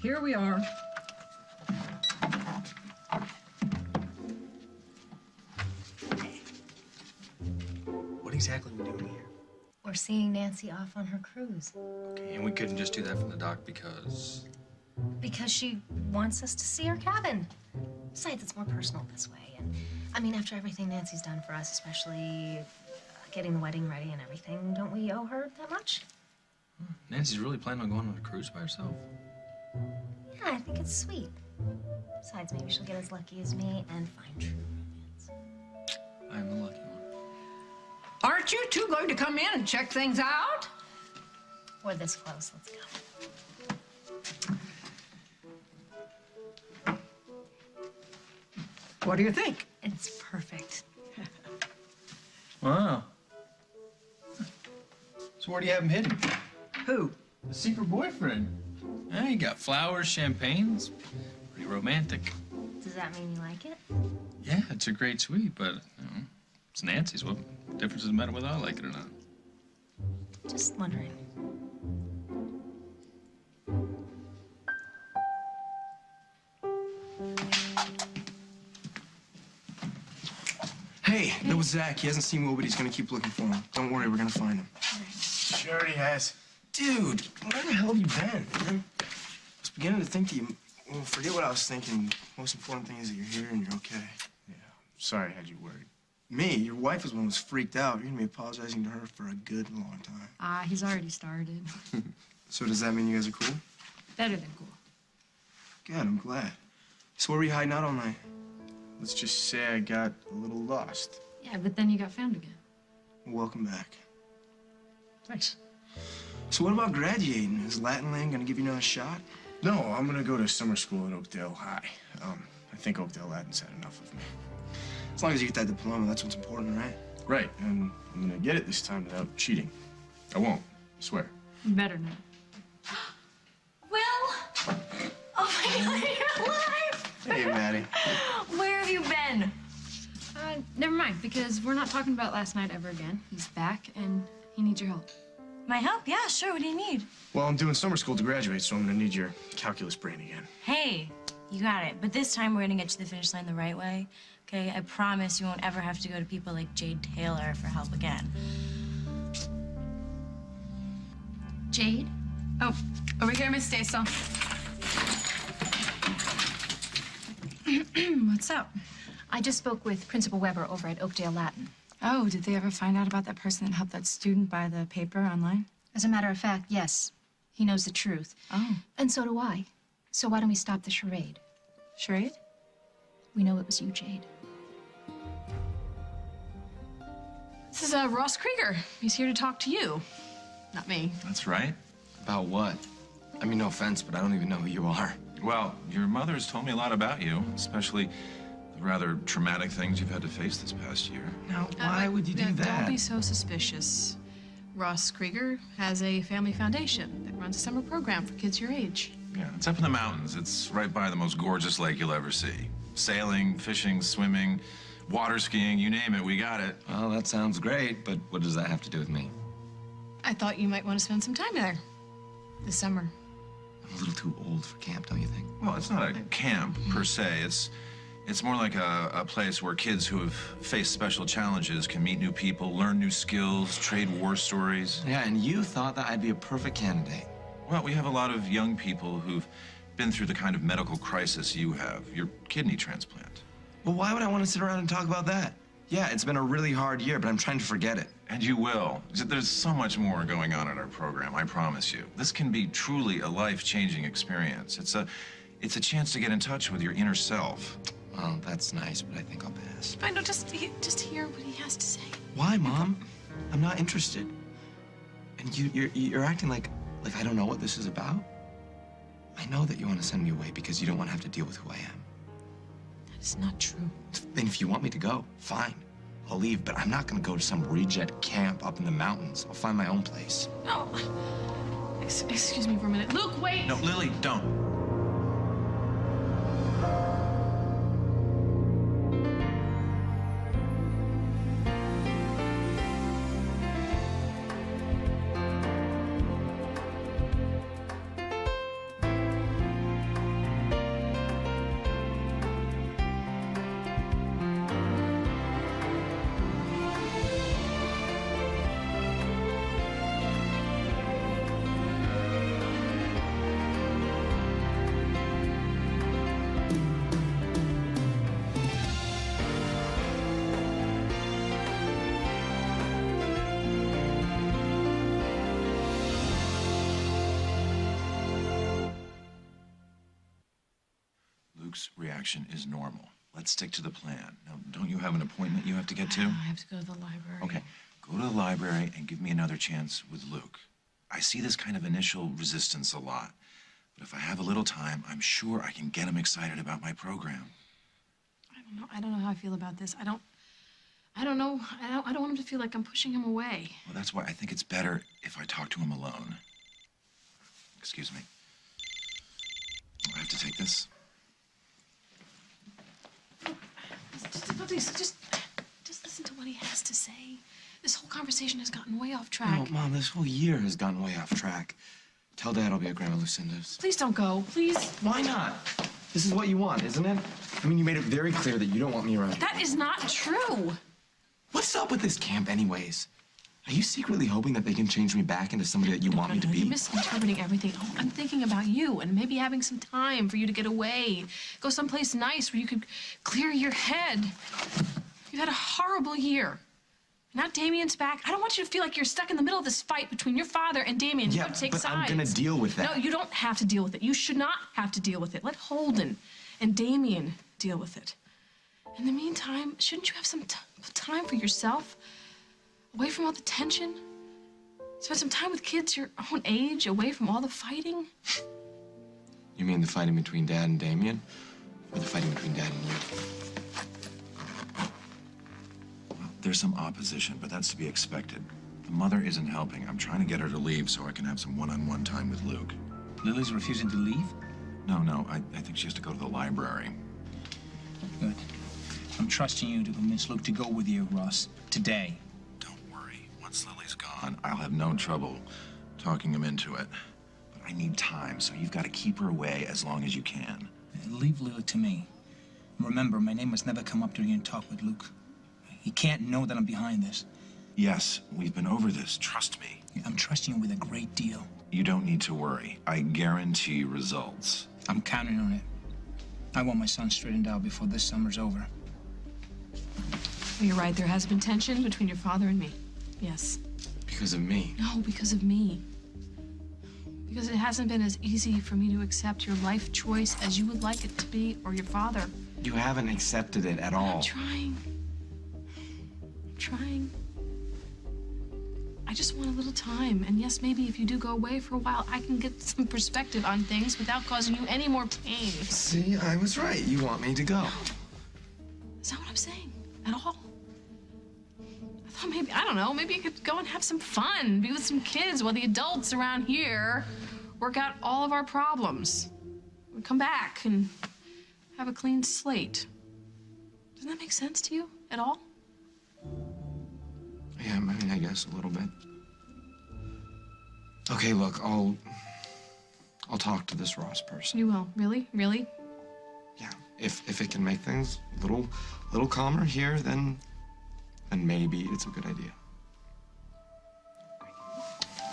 here we are. What exactly are we doing here? We're seeing Nancy off on her cruise. Okay, and we couldn't just do that from the dock because... Because she wants us to see her cabin. Besides, it's more personal this way. And I mean, after everything Nancy's done for us, especially getting the wedding ready and everything, don't we owe her that much? Nancy's really planning on going on a cruise by herself? Yeah, I think it's sweet. Besides, maybe she'll get as lucky as me and find true romance. I'm the lucky one. Aren't you two going to come in and check things out? We're this close. Let's go. What do you think? It's perfect. Wow. So where do you have him hidden? Who? The secret boyfriend. Yeah, you got flowers, champagnes. Pretty romantic. Does that mean you like it? Yeah, it's a great suite, but it's Nancy's. What difference does it matter whether I like it or not? Just wondering. Hey, that was Zach. He hasn't seen Will, but he's gonna keep looking for him. Don't worry, we're gonna find him. Sure he has. Dude, where the hell have you been, man? I was beginning to think that you... Well, forget what I was thinking. Most important thing is that you're here and you're okay. Yeah, sorry I had you worried. Me? Your wife was one who was freaked out. You're gonna be apologizing to her for a good long time. Ah, he's already started. So does that mean you guys are cool? Better than cool. Good, I'm glad. So where were you hiding out all night? Let's just say I got a little lost. Yeah, but then you got found again. Well, welcome back. Thanks. So what about graduating? Is Latin Land gonna give you another shot? No, I'm gonna go to summer school at Oakdale High. I think Oakdale Latin's had enough of me. As long as you get that diploma, that's what's important, right? Right, and I'm gonna get it this time without cheating. I won't, I swear. Better now. Will! Oh my God, you're alive! Hey, Maddie. Where have you been? Never mind, because we're not talking about last night ever again. He's back, and he needs your help. My help? Yeah, sure. What do you need? Well, I'm doing summer school to graduate, so I'm gonna need your calculus brain again. Hey, you got it. But this time we're gonna get to the finish line the right way. Okay? I promise you won't ever have to go to people like Jade Taylor for help again. Jade? Oh, over here, Miss Staysel. What's up? I just spoke with Principal Weber over at Oakdale Latin. Oh, did they ever find out about that person that helped that student buy the paper online? As a matter of fact, yes. He knows the truth. Oh. And so do I. So why don't we stop the charade? Charade? We know it was you, Jade. This is Ross Krieger. He's here to talk to you, not me. That's right. About what? I mean, no offense, but I don't even know who you are. Well, your mother has told me a lot about you, especially the rather traumatic things you've had to face this past year. Now, why would you do that? Don't be so suspicious. Ross Krieger has a family foundation that runs a summer program for kids your age. Yeah, it's up in the mountains. It's right by the most gorgeous lake you'll ever see. Sailing, fishing, swimming, water skiing, you name it, we got it. Well, that sounds great, but what does that have to do with me? I thought you might want to spend some time there this summer. I'm a little too old for camp, don't you think? Well, it's not a camp, per se. It's more like a place where kids who have faced special challenges can meet new people, learn new skills, trade war stories. Yeah, and you thought that I'd be a perfect candidate. Well, we have a lot of young people who've been through the kind of medical crisis you have, your kidney transplant. Well, why would I want to sit around and talk about that? Yeah, it's been a really hard year, but I'm trying to forget it. And you will. There's so much more going on in our program, I promise you. This can be truly a life-changing experience. It's a chance to get in touch with your inner self. Well, that's nice, but I think I'll pass. I know, just hear what he has to say. Why, Mom? I'm not interested. And you're acting like I don't know what this is about. I know that you want to send me away because you don't want to have to deal with who I am. That is not true. Then if you want me to go, fine. I'll leave, but I'm not going to go to some reject camp up in the mountains. I'll find my own place. No. Excuse me for a minute. Luke, wait! No, Lily, don't. Luke's reaction is normal. Let's stick to the plan. Now, don't you have an appointment you have to get to? I have to go to the library. Okay, go to the library and give me another chance with Luke. I see this kind of initial resistance a lot, but if I have a little time, I'm sure I can get him excited about my program. I don't know how I feel about this. I don't know. I don't want him to feel like I'm pushing him away. Well, that's why I think it's better if I talk to him alone. Excuse me. Do I have to take this? Just listen to what he has to say. This whole conversation has gotten way off track. No, Mom, this whole year has gone way off track. Tell Dad I'll be at Grandma Lucinda's. Please don't go, please. Why not? This is what you want, isn't it? I mean, you made it very clear that you don't want me around. That is not true. What's up with this camp anyways? Are you secretly hoping that they can change me back into somebody that you want me to be? You're misinterpreting everything. Oh, I'm thinking about you and maybe having some time for you to get away. Go someplace nice where you could clear your head. You've had a horrible year. Now Damien's back. I don't want you to feel like you're stuck in the middle of this fight between your father and Damien. Yeah, You have to take but sides. I'm gonna deal with that. No, you don't have to deal with it. You should not have to deal with it. Let Holden and Damien deal with it. In the meantime, shouldn't you have some time for yourself? Away from all the tension? Spend some time with kids your own age, away from all the fighting? You mean the fighting between Dad and Damien? Or the fighting between Dad and you? There's some opposition, but that's to be expected. The mother isn't helping. I'm trying to get her to leave so I can have some one-on-one time with Luke. Lily's refusing to leave? No, I think she has to go to the library. Good. I'm trusting you to convince Luke to go with you, Ross, today. Don't worry. Once Lily's gone, I'll have no trouble talking him into it. But I need time, so you've got to keep her away as long as you can. Leave Lily to me. Remember, my name must never come up during your talk with Luke. He can't know that I'm behind this. Yes, we've been over this. Trust me. I'm trusting you with a great deal. You don't need to worry. I guarantee results. I'm counting on it. I want my son straightened out before this summer's over. Well, you're right. There has been tension between your father and me. Yes. Because of me? No, because of me. Because it hasn't been as easy for me to accept your life choice as you would like it to be, or your father. You haven't accepted it at all. I'm trying. I just want a little time. And yes, maybe if you do go away for a while, I can get some perspective on things without causing you any more pain. See, I was right. You want me to go. Is that what I'm saying? At all? I thought maybe, I don't know, maybe you could go and have some fun, be with some kids while the adults around here work out all of our problems. We come back and have a clean slate. Doesn't that make sense to you at all? Yeah, I mean, I guess a little bit. Okay, look, I'll talk to this Ross person. You will? Really? Really? Yeah, if it can make things a little calmer here, then maybe it's a good idea.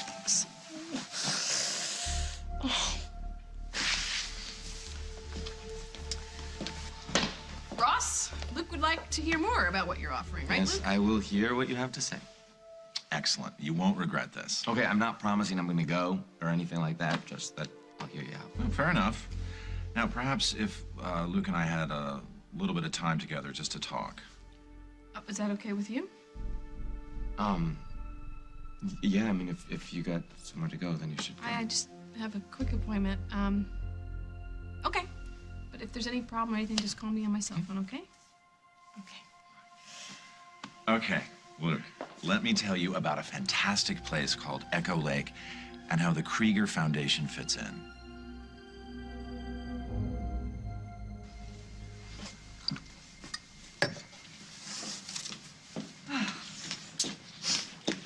Thanks. Oh. Ross, Luke would like to hear more about what you're offering, right, Yes, Luke? I will hear what you have to say. Excellent. You won't regret this. Okay, I'm not promising I'm going to go or anything like that, just that I'll hear you out. Well, fair enough. Now, perhaps if Luke and I had a little bit of time together just to talk. Is that okay with you? Yeah, I mean, if you got somewhere to go, then you should go. I just have a quick appointment. Okay. But if there's any problem or anything, just call me on my cell phone, okay? Okay. Okay, Luke, let me tell you about a fantastic place called Echo Lake and how the Krieger Foundation fits in.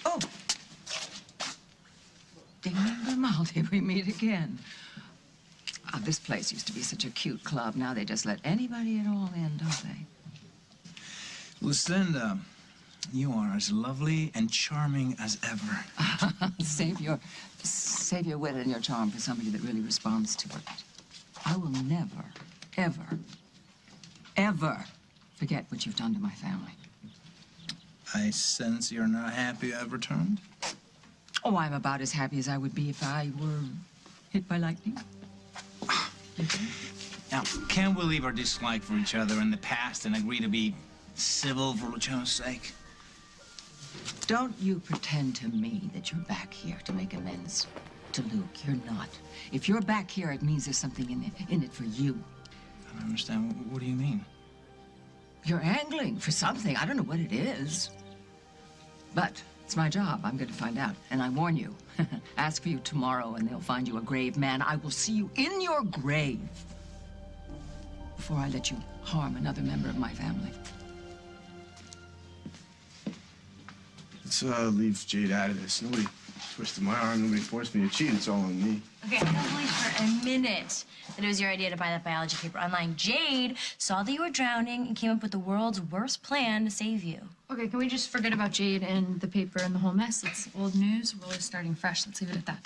Oh! Damien Grimaldi, we meet again. This place used to be such a cute club. Now they just let anybody at all in, don't they? Lucinda, you are as lovely and charming as ever. Save your wit and your charm for somebody that really responds to it. I will never, ever, ever forget what you've done to my family. I sense you're not happy I've returned. Oh, I'm about as happy as I would be if I were hit by lightning. Now, can we leave our dislike for each other in the past and agree to be civil for Luciano's sake? Don't you pretend to me that you're back here to make amends to Luke. You're not. If you're back here, it means there's something in it for you. I don't understand. What do you mean? You're angling for something. I don't know what it is. But it's my job. I'm going to find out. And I warn you, ask for you tomorrow and they'll find you a grave man. I will see you in your grave before I let you harm another member of my family. Let's leave Jade out of this. Nobody twisted my arm. Nobody forced me to cheat. It's all on me. Okay, I don't believe for a minute that it was your idea to buy that biology paper online. Jade saw that you were drowning and came up with the world's worst plan to save you. Okay, can we just forget about Jade and the paper and the whole mess? It's old news. We're always starting fresh. Let's leave it at that.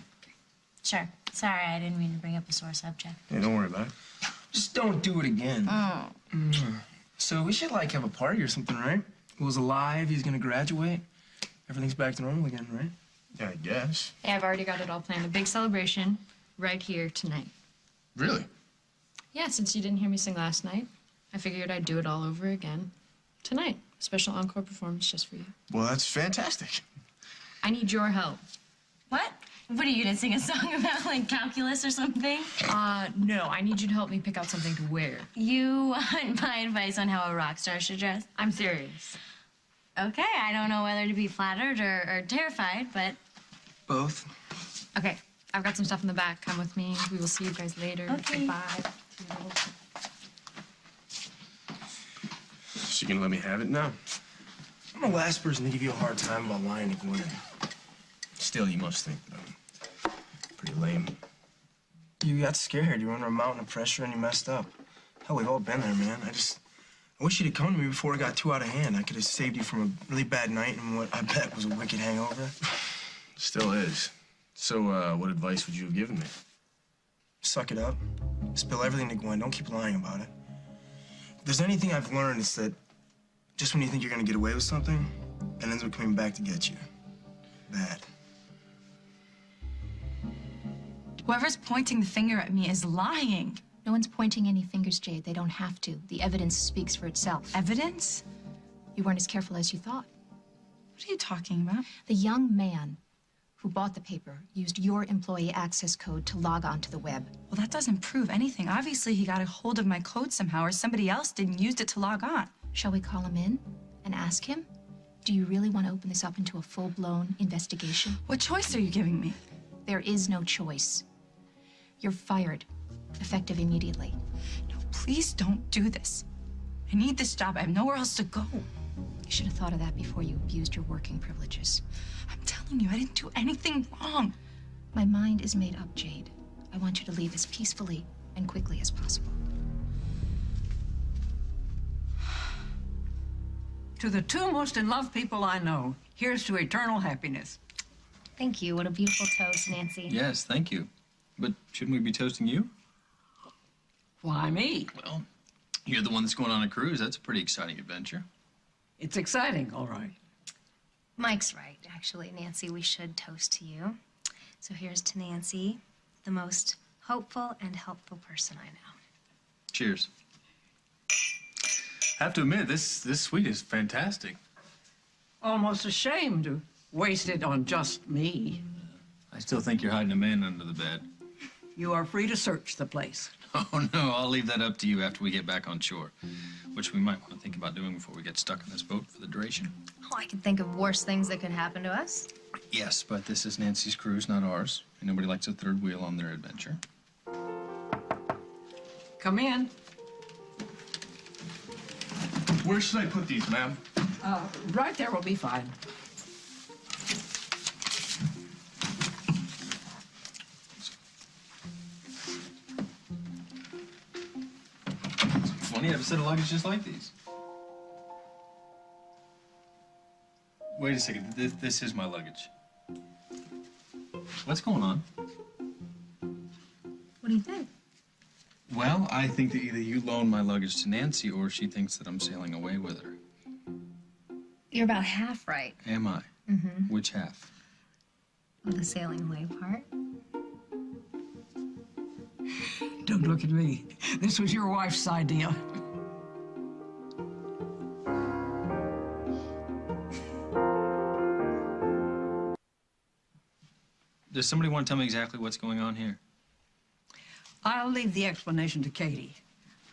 Sure. Sorry, I didn't mean to bring up a sore subject. Hey, don't worry about it. Just don't do it again. Oh. So we should, like, have a party or something, right? Will's alive. He's gonna graduate. Everything's back to normal again, right? Yeah, I guess. Hey, I've already got it all planned. A big celebration right here tonight. Really? Yeah, since you didn't hear me sing last night, I figured I'd do it all over again tonight. A special encore performance just for you. Well, that's fantastic. I need your help. What? What are you gonna sing a song about, like, calculus or something? No, I need you to help me pick out something to wear. You want my advice on how a rock star should dress? I'm serious. Okay, I don't know whether to be flattered or terrified, but... Both. Okay, I've got some stuff in the back. Come with me. We will see you guys later. Okay. Goodbye. She gonna let me have it now? I'm the last person to give you a hard time about lying to Gwen. Still, you must think that I'm pretty lame. You got scared. You were under a mountain of pressure and you messed up. Hell, we've all been there, man. I wish you'd have come to me before it got too out of hand. I could have saved you from a really bad night and what I bet was a wicked hangover. Still is. So, what advice would you have given me? Suck it up. Spill everything to Gwen. Don't keep lying about it. If there's anything I've learned, it's that just when you think you're gonna get away with something, it ends up coming back to get you. Bad. Whoever's pointing the finger at me is lying. No one's pointing any fingers, Jade. They don't have to. The evidence speaks for itself. Evidence? You weren't as careful as you thought. What are you talking about? The young man who bought the paper used your employee access code to log on to the web. Well, that doesn't prove anything. Obviously, he got a hold of my code somehow, or somebody else did and used it to log on. Shall we call him in and ask him? Do you really want to open this up into a full-blown investigation? What choice are you giving me? There is no choice. You're fired, effective immediately. No, please don't do this. I need this job. I have nowhere else to go. You should have thought of that before you abused your working privileges. I'm telling you, I didn't do anything wrong. My mind is made up, Jade. I want you to leave as peacefully and quickly as possible. To the two most in love people I know, here's to eternal happiness. Thank you. What a beautiful toast, Nancy. Yes, thank you. But shouldn't we be toasting you? Why me? Well, you're the one that's going on a cruise. That's a pretty exciting adventure. It's exciting, all right. Mike's right, actually, Nancy. We should toast to you. So here's to Nancy, the most hopeful and helpful person I know. Cheers. I have to admit, this suite is fantastic. Almost ashamed to waste it on just me. I still think you're hiding a man under the bed. You are free to search the place. Oh, no, I'll leave that up to you after we get back on shore, which we might want to think about doing before we get stuck in this boat for the duration. Oh, I can think of worse things that could happen to us. Yes, but this is Nancy's cruise, not ours. And nobody likes a third wheel on their adventure. Come in. Where should I put these, ma'am? Right there will be fine. Funny, I have a set of luggage just like these. Wait a second, this is my luggage. What's going on? What do you think? Well, I think that either you loan my luggage to Nancy or she thinks that I'm sailing away with her. You're about half right. Am I? Mm-hmm. Which half? With the sailing away part. Don't look at me. This was your wife's idea. Does somebody want to tell me exactly what's going on here? I'll leave the explanation to Katie.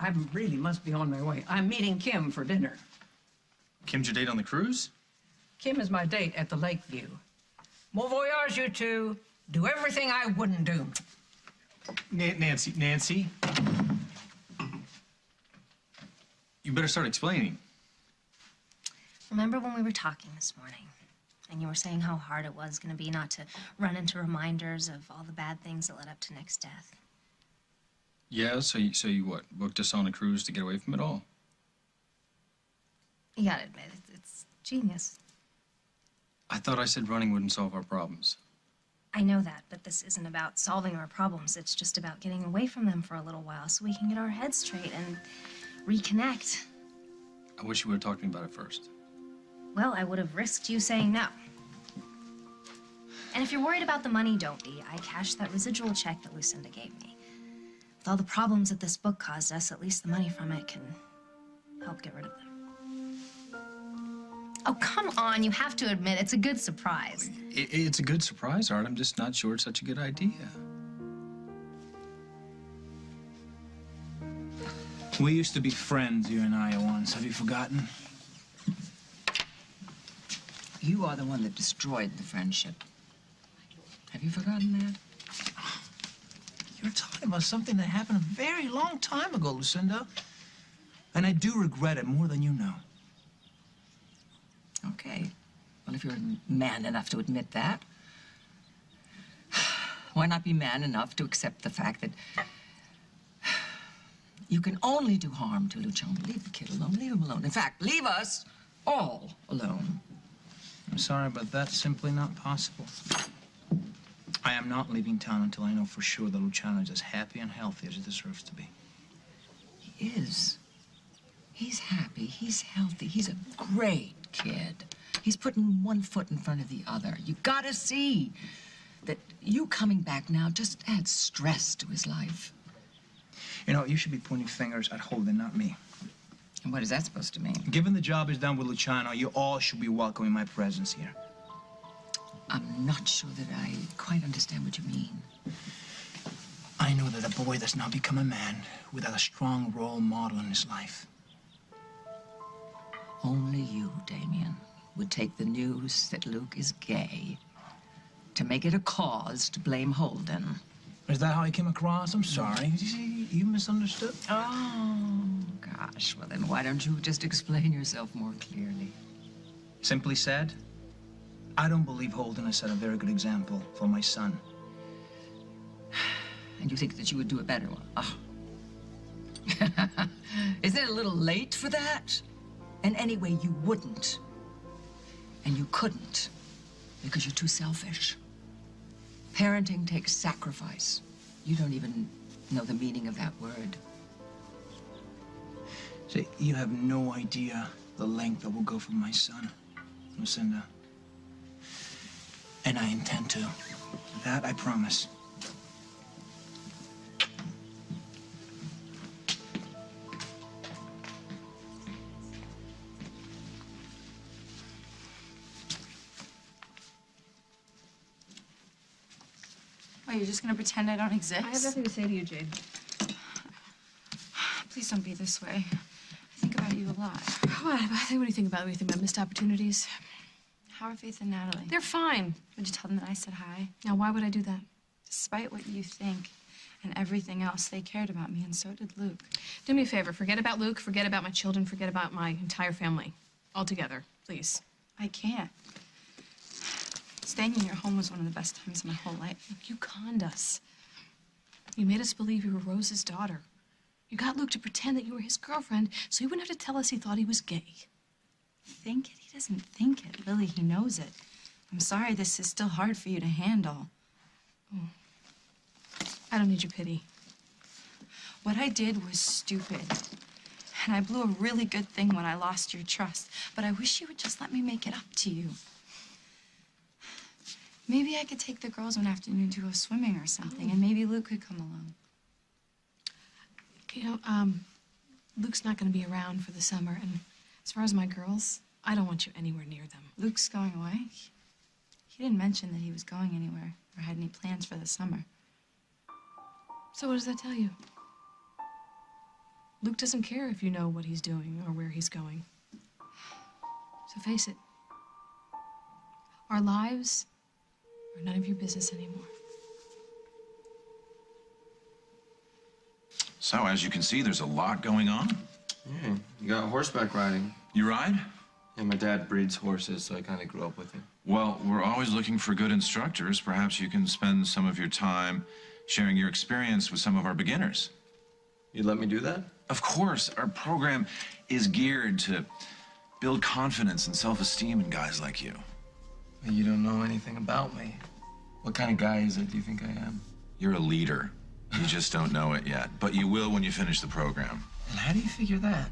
I really must be on my way. I'm meeting Kim for dinner. Kim's your date on the cruise? Kim is my date at the Lakeview. Bon voyage, you two. Do everything I wouldn't do. Nancy. You better start explaining. Remember when we were talking this morning, and you were saying how hard it was going to be not to run into reminders of all the bad things that led up to Nick's death? Yeah, so you what? Booked us on a cruise to get away from it all? You gotta admit, it's genius. I thought I said running wouldn't solve our problems. I know that, but this isn't about solving our problems. It's just about getting away from them for a little while so we can get our heads straight and reconnect. I wish you would have talked to me about it first. Well, I would have risked you saying no. And if you're worried about the money, don't be. I cashed that residual check that Lucinda gave me. With all the problems that this book caused us, at least the money from it can help get rid of them. Oh, come on. You have to admit, it's a good surprise. It's a good surprise, Art. I'm just not sure it's such a good idea. We used to be friends, you and I, once. Have you forgotten? You are the one that destroyed the friendship. Have you forgotten that? You're talking about something that happened a very long time ago, Lucinda. And I do regret it more than you know. Okay. Well, if you're man enough to admit that, why not be man enough to accept the fact that you can only do harm to Luciano? Leave the kid alone. Leave him alone. In fact, leave us all alone. I'm sorry, but that's simply not possible. I am not leaving town until I know for sure that Luciano is as happy and healthy as he deserves to be. He is. He's happy. He's healthy. He's a great kid. He's putting one foot in front of the other. You gotta see that you coming back now just adds stress to his life. You know, you should be pointing fingers at Holden, not me. And what is that supposed to mean? Given the job is done with Luciano, you all should be welcoming my presence here. I'm not sure that I quite understand what you mean. I know that a boy does not become a man without a strong role model in his life. Only you, Damien, would take the news that Luke is gay to make it a cause to blame Holden. Is that how I came across? I'm sorry. You misunderstood? Oh, gosh. Well, then why don't you just explain yourself more clearly? Simply said, I don't believe Holden has set a very good example for my son. And you think that you would do a better one? Oh. Isn't it a little late for that? And anyway, you wouldn't. And you couldn't because you're too selfish. Parenting takes sacrifice. You don't even know the meaning of that word. See, you have no idea the length I will go for my son, Lucinda. And I intend to. That I promise. Oh, you're just gonna pretend I don't exist? I have nothing to say to you, Jade. Please don't be this way. I think about you a lot. What do you think about? What do you think about missed opportunities? How are Faith and Natalie? They're fine. Would you tell them that I said hi? Now, why would I do that? Despite what you think and everything else, they cared about me, and so did Luke. Do me a favor. Forget about Luke. Forget about my children. Forget about my entire family. Altogether, please. I can't. Staying in your home was one of the best times of my whole life. Look, you conned us. You made us believe you were Rose's daughter. You got Luke to pretend that you were his girlfriend so he wouldn't have to tell us he thought he was gay. Think it? He doesn't think it. Lily, he knows it. I'm sorry this is still hard for you to handle. Oh. I don't need your pity. What I did was stupid. And I blew a really good thing when I lost your trust. But I wish you would just let me make it up to you. Maybe I could take the girls one afternoon to go swimming or something, and maybe Luke could come along. You know, Luke's not going to be around for the summer, and as far as my girls, I don't want you anywhere near them. Luke's going away? He didn't mention that he was going anywhere or had any plans for the summer. So what does that tell you? Luke doesn't care if you know what he's doing or where he's going. So face it, our lives are none of your business anymore. So, as you can see, there's a lot going on. Yeah, you got horseback riding. You ride? Yeah, my dad breeds horses, so I kind of grew up with him. Well, we're always looking for good instructors. Perhaps you can spend some of your time sharing your experience with some of our beginners. You'd let me do that? Of course. Our program is geared to build confidence and self-esteem in guys like you. You don't know anything about me. What kind of guy is it do you think I am? You're a leader. You just don't know it yet, but you will when you finish the program. And how do you figure that?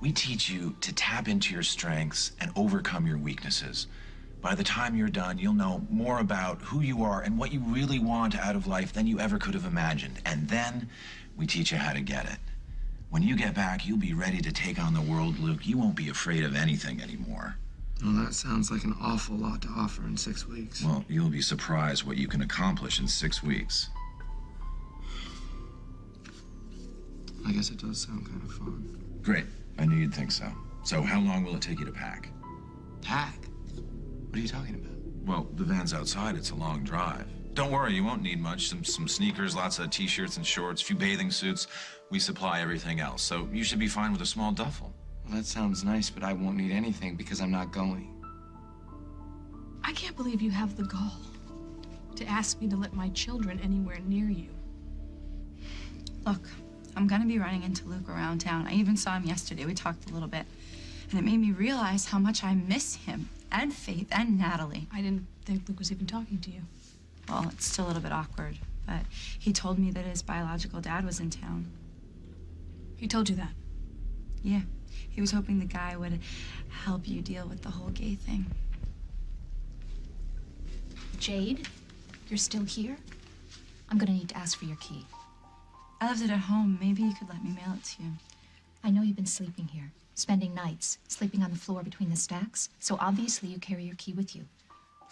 We teach you to tap into your strengths and overcome your weaknesses. By the time you're done, you'll know more about who you are and what you really want out of life than you ever could have imagined. And then we teach you how to get it. When you get back, you'll be ready to take on the world, Luke. You won't be afraid of anything anymore. Well, that sounds like an awful lot to offer in 6 weeks. Well, you'll be surprised what you can accomplish in 6 weeks. I guess it does sound kind of fun. Great. I knew you'd think so. So how long will it take you to pack? Pack? What are you talking about? Well, the van's outside. It's a long drive. Don't worry, you won't need much. Some sneakers, lots of t-shirts and shorts, a few bathing suits. We supply everything else, so you should be fine with a small duffel. Well, that sounds nice, but I won't need anything because I'm not going. I can't believe you have the gall to ask me to let my children anywhere near you. Look, I'm gonna be running into Luke around town. I even saw him yesterday. We talked a little bit. And it made me realize how much I miss him, and Faith, and Natalie. I didn't think Luke was even talking to you. Well, it's still a little bit awkward, but he told me that his biological dad was in town. He told you that? Yeah. He was hoping the guy would help you deal with the whole gay thing. Jade, you're still here? I'm gonna need to ask for your key. I left it at home. Maybe you could let me mail it to you. I know you've been sleeping here, spending nights, sleeping on the floor between the stacks, so obviously you carry your key with you.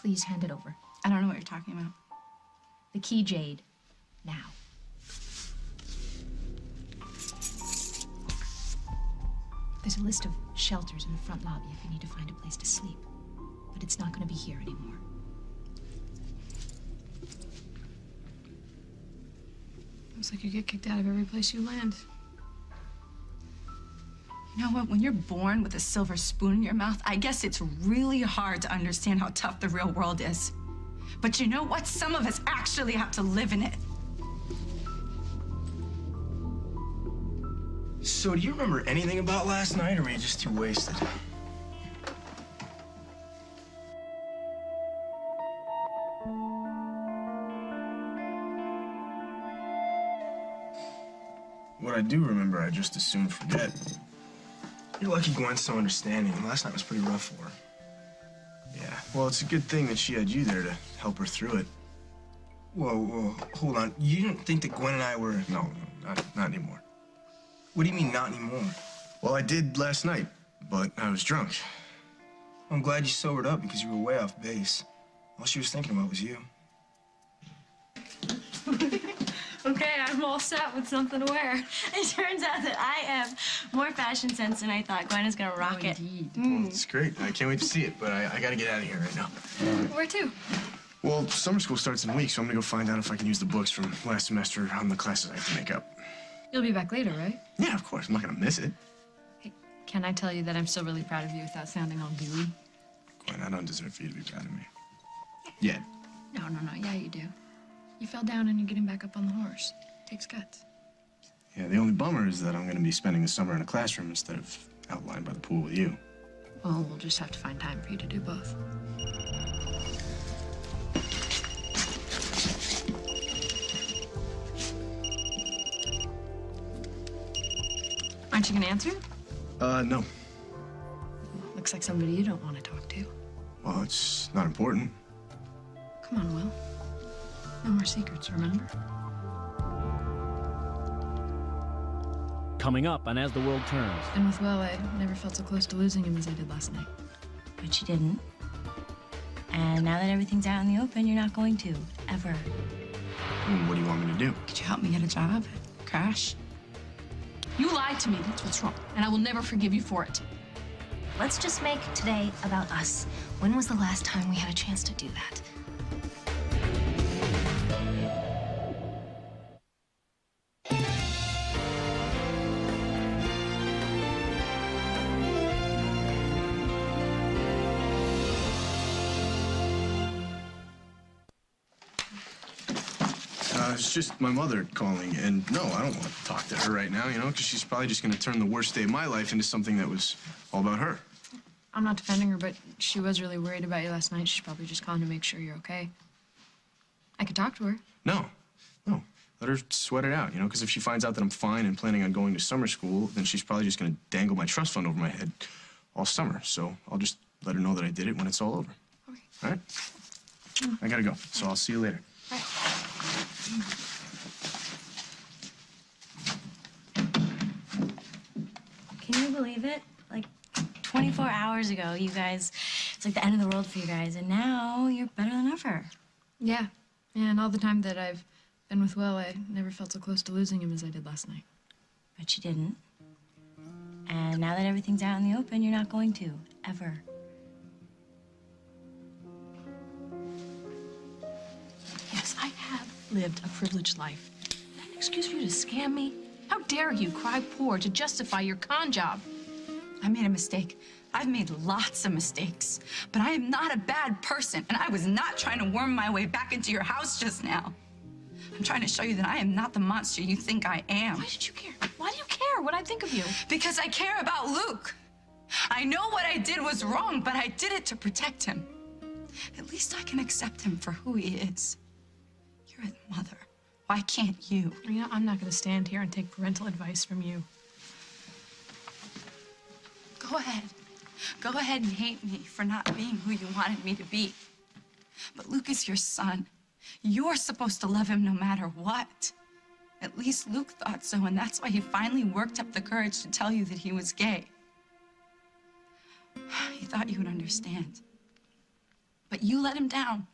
Please hand it over. I don't know what you're talking about. The key, Jade. Now. There's a list of shelters in the front lobby if you need to find a place to sleep. But it's not going to be here anymore. Looks like you get kicked out of every place you land. You know what? When you're born with a silver spoon in your mouth, I guess it's really hard to understand how tough the real world is. But you know what? Some of us actually have to live in it. So, do you remember anything about last night, or were you just too wasted? What I do remember, I just as soon forget. You're lucky Gwen's so understanding. Last night was pretty rough for her. Yeah, well, it's a good thing that she had you there to help her through it. Whoa, hold on. You didn't think that Gwen and I were... No, not anymore. What do you mean, not anymore? Well, I did last night, but I was drunk. I'm glad you sobered up because you were way off base. All she was thinking about was you. Okay, I'm all set with something to wear. It turns out that I have more fashion sense than I thought. Gwen is gonna rock it. Indeed. Well, it's great. I can't wait to see it, but I gotta get out of here right now. Where to? Well, summer school starts in a week, so I'm gonna go find out if I can use the books from last semester on the classes I have to make up. You'll be back later, right? Yeah, of course. I'm not gonna miss it. Hey, can I tell you that I'm still really proud of you without sounding all gooey? Gwen, I don't deserve for you to be proud of me. Yet. No. Yeah, you do. You fell down and you're getting back up on the horse. Takes guts. Yeah, the only bummer is that I'm gonna be spending the summer in a classroom instead of outlined by the pool with you. Well, we'll just have to find time for you to do both. Aren't you gonna answer? No. Looks like somebody you don't want to talk to. Well, it's not important. Come on, Will. No more secrets, remember? Coming up on As the World Turns. And with Will, I never felt so close to losing him as I did last night. But you didn't. And now that everything's out in the open, you're not going to, ever. What do you want me to do? Could you help me get a job? Crash? You lied to me, that's what's wrong. And I will never forgive you for it. Let's just make today about us. When was the last time we had a chance to do that? It's just my mother calling, and no, I don't want to talk to her right now, you know, because she's probably just going to turn the worst day of my life into something that was all about her. I'm not defending her, but she was really worried about you last night. She's probably just calling to make sure you're okay. I could talk to her. No. Let her sweat it out, you know, because if she finds out that I'm fine and planning on going to summer school, then she's probably just going to dangle my trust fund over my head all summer. So I'll just let her know that I did it when it's all over. Okay. All right? I gotta go, so I'll see you later. Bye. Can you believe it? Like 24 hours ago, you guys, it's like the end of the world for you guys, and now you're better than ever. Yeah. And all the time that I've been with Will, I never felt so close to losing him as I did last night. But you didn't. And now that everything's out in the open, you're not going to, ever. Yes, I have lived a privileged life. Is that an excuse for you to scam me? How dare you cry poor to justify your con job? I made a mistake. I've made lots of mistakes. But I am not a bad person, and I was not trying to worm my way back into your house just now. I'm trying to show you that I am not the monster you think I am. Why did you care? Why do you care what I think of you? Because I care about Luke. I know what I did was wrong, but I did it to protect him. At least I can accept him for who he is. You're his mother. Why can't you? You know, I'm not going to stand here and take parental advice from you. Go ahead. Go ahead and hate me for not being who you wanted me to be. But Luke is your son. You're supposed to love him no matter what. At least Luke thought so, and that's why he finally worked up the courage to tell you that he was gay. He thought you would understand. But you let him down,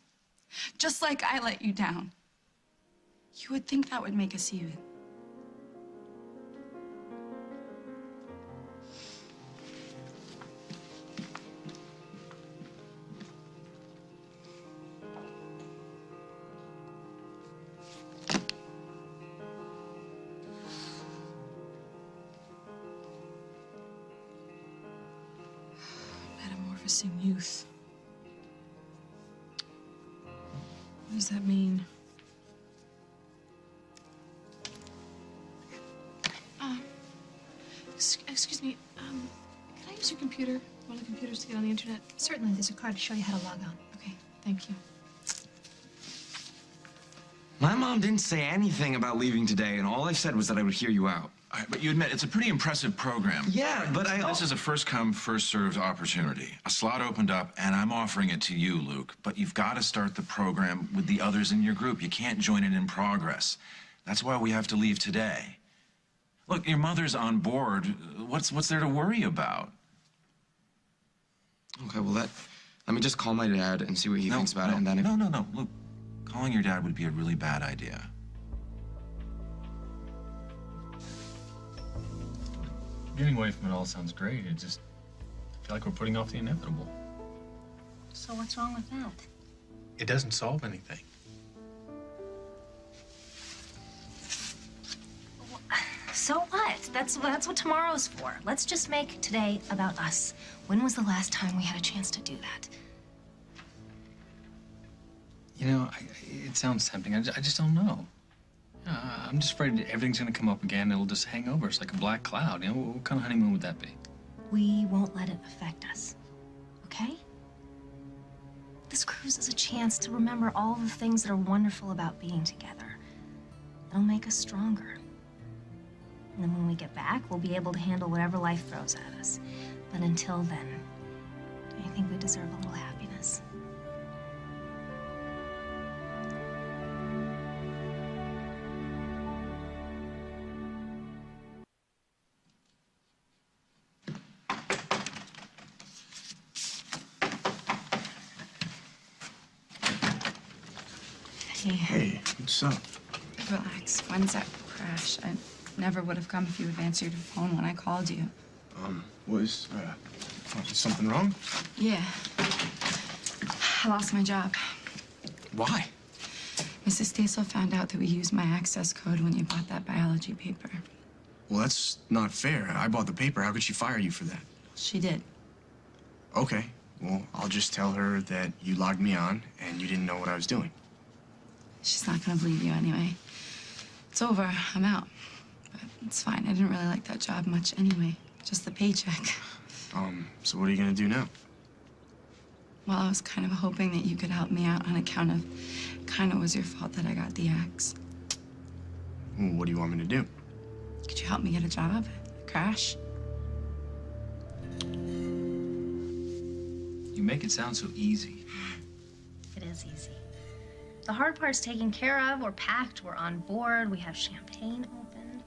just like I let you down. You would think that would make us even. Metamorphosing youth. What does that mean? Excuse me, can I use your computer? One of the computers to get on the internet? Certainly, there's a card to show you how to log on. Okay, thank you. My mom didn't say anything about leaving today, and all I said was that I would hear you out. All right, but you admit it's a pretty impressive program. Yeah, but This is a first-come, first-served opportunity. A slot opened up, and I'm offering it to you, Luke. But you've got to start the program with the others in your group. You can't join it in progress. That's why we have to leave today. Look, your mother's on board. What's there to worry about? Okay, well, let me just call my dad and see what he thinks about it, and then if... No, Luke, calling your dad would be a really bad idea. Getting away from it all sounds great. It just, I feel like we're putting off the inevitable. So what's wrong with that? It doesn't solve anything. So what? That's what tomorrow's for. Let's just make today about us. When was the last time we had a chance to do that? You know, it sounds tempting. I just don't know. I'm just afraid everything's going to come up again. It'll just hang over us like a black cloud. You know, what kind of honeymoon would that be? We won't let it affect us, okay? This cruise is a chance to remember all the things that are wonderful about being together. It'll make us stronger. And then when we get back, we'll be able to handle whatever life throws at us. But until then, I think we deserve a little happiness. Hey. Hey, what's up? Relax. When's that crash? I never would have come if you had answered your phone when I called you. Was something wrong? Yeah. I lost my job. Why? Mrs. Stasel found out that we used my access code when you bought that biology paper. Well, that's not fair. I bought the paper. How could she fire you for that? She did. Okay. Well, I'll just tell her that you logged me on and you didn't know what I was doing. She's not gonna believe you anyway. It's over. I'm out. But it's fine. I didn't really like that job much anyway. Just the paycheck. So what are you gonna do now? Well, I was kind of hoping that you could help me out on account of kind of was your fault that I got the axe. Well, what do you want me to do? Could you help me get a job? Crash? You make it sound so easy. It is easy. The hard part's taken care of. We're packed. We're on board. We have champagne opened.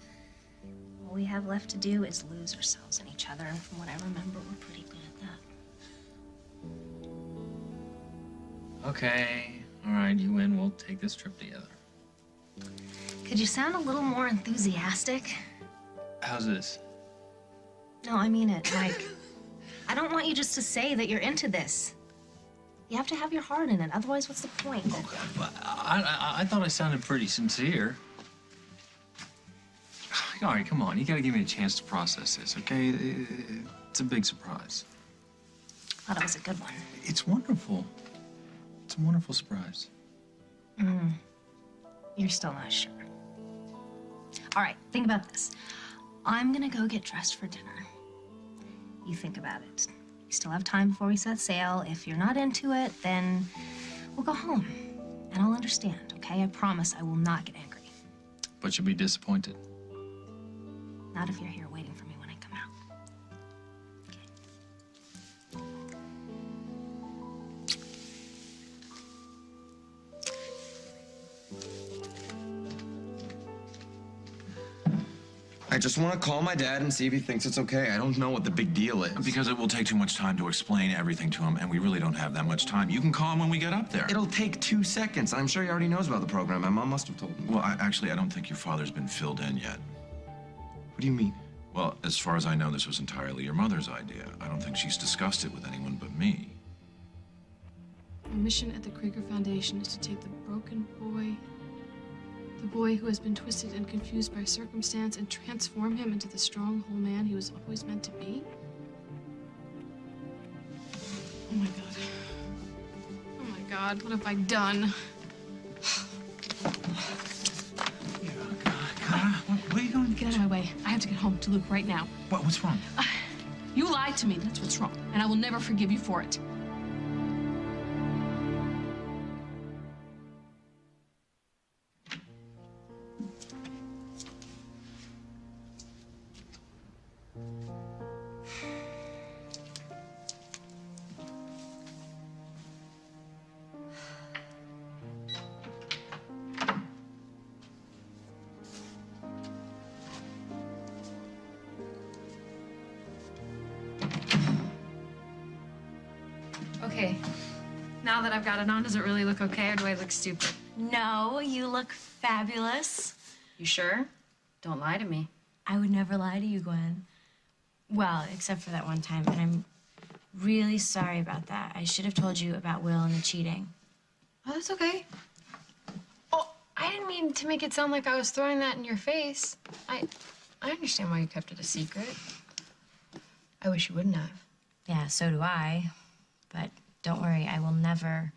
All we have left to do is lose ourselves in each other. And from what I remember, we're pretty good at that. Okay. All right, you win. We'll take this trip together. Could you sound a little more enthusiastic? How's this? No, I mean it. Like, I don't want you just to say that you're into this. You have to have your heart in it. Otherwise, what's the point? I thought I sounded pretty sincere. All right, come on. You gotta give me a chance to process this, okay? It's a big surprise. Thought it was a good one. It's wonderful. It's a wonderful surprise. You're still not sure. All right, think about this. I'm gonna go get dressed for dinner. You think about it. We still have time before we set sail. If you're not into it, then we'll go home. And I'll understand, okay? I promise I will not get angry. But you'll be disappointed. Not if you're here waiting for me when I come out. I just want to call my dad and see if he thinks it's okay. I don't know what the big deal is. Because it will take too much time to explain everything to him, and we really don't have that much time. You can call him when we get up there. It'll take 2 seconds. I'm sure he already knows about the program. My mom must have told him. Well, actually, I don't think your father's been filled in yet. What do you mean? Well, as far as I know, this was entirely your mother's idea. I don't think she's discussed it with anyone but me. My mission at the Krieger Foundation is to take the broken boy, the boy who has been twisted and confused by circumstance, and transform him into the strong, whole man he was always meant to be. Oh my God. Oh my God, what have I done? Where are you going? Get out of my way. I have to get home to Luke right now. What's wrong? You lied to me, that's what's wrong, and I will never forgive you for it. Okay, now that I've got it on, does it really look okay, or do I look stupid? No, you look fabulous. You sure? Don't lie to me. I would never lie to you, Gwen. Well, except for that one time, and I'm really sorry about that. I should have told you about Will and the cheating. Oh, that's okay. Oh, I didn't mean to make it sound like I was throwing that in your face. I understand why you kept it a secret. I wish you wouldn't have. Yeah, so do I. But don't worry, I will never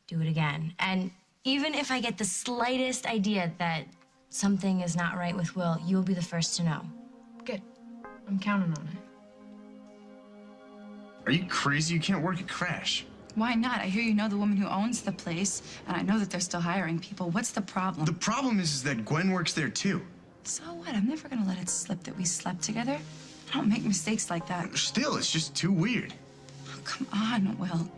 do it again. And even if I get the slightest idea that something is not right with Will, you will be the first to know. Good. I'm counting on it. Are you crazy? You can't work at Crash. Why not? I hear you know the woman who owns the place, and I know that they're still hiring people. What's the problem? The problem is that Gwen works there too. So what? I'm never gonna let it slip that we slept together. I don't make mistakes like that. Still, it's just too weird. Oh, come on, Will.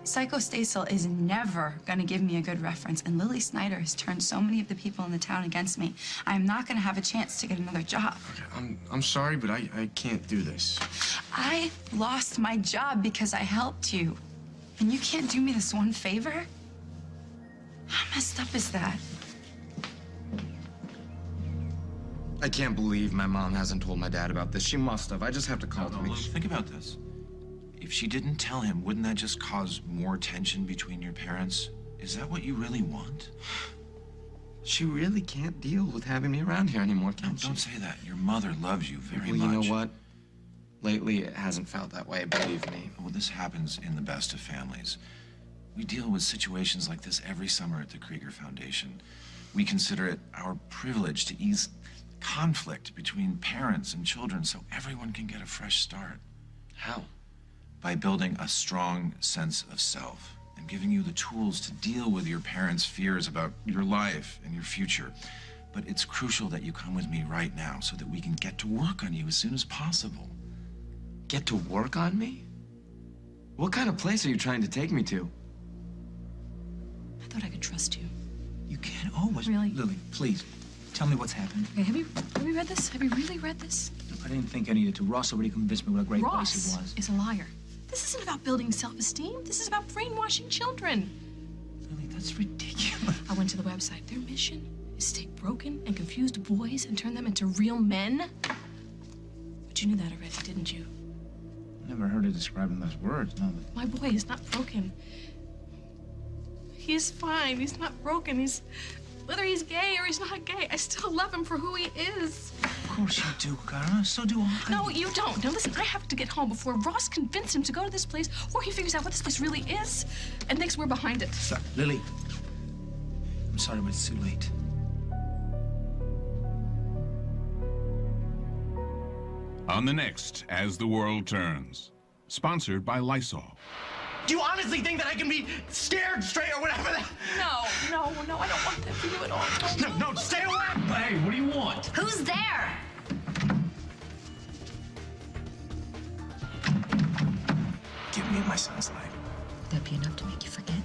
Psycho Stasel is never gonna give me a good reference, and Lily Snyder has turned so many of the people in the town against me. I'm not gonna have a chance to get another job. Okay, I'm sorry, but I can't do this. I lost my job because I helped you. And you can't do me this one favor? How messed up is that? I can't believe my mom hasn't told my dad about this. She must have. I just have to call to make sure. Think about this. If she didn't tell him, wouldn't that just cause more tension between your parents? Is that what you really want? She really can't deal with having me around here anymore, can she? Don't say that. Your mother loves you very much. Well, you know what? Lately, it hasn't felt that way, believe me. Well, this happens in the best of families. We deal with situations like this every summer at the Krieger Foundation. We consider it our privilege to ease conflict between parents and children so everyone can get a fresh start. How? By building a strong sense of self and giving you the tools to deal with your parents' fears about your life and your future. But it's crucial that you come with me right now so that we can get to work on you as soon as possible. Get to work on me? What kind of place are you trying to take me to? I thought I could trust you. You can't always. Really? Lily, please, tell me what's happened. Okay, have you read this? Have you really read this? I didn't think I needed to. Ross already convinced me what a great place Ross it was. is a liar. This isn't about building self-esteem. This is about brainwashing children. Lily, that's ridiculous. I went to the website. Their mission is to take broken and confused boys and turn them into real men. But you knew that already, didn't you? Never heard it described in those words, no. But... My boy is not broken. He's fine. He's not broken. Whether he's gay or he's not gay, I still love him for who he is. Of course you do, Cara. So do I. No, you don't. Now listen, I have to get home before Ross convinces him to go to this place, or he figures out what this place really is and thinks we're behind it. Stop. Lily, I'm sorry, but it's too late. On the next As the World Turns, sponsored by Lysol. Do you honestly think that I can be scared straight or whatever that... No, I don't want that for you at all. No, stay away! Hey, what do you want? Who's there? Give me my son's life. That'd be enough to make you forget.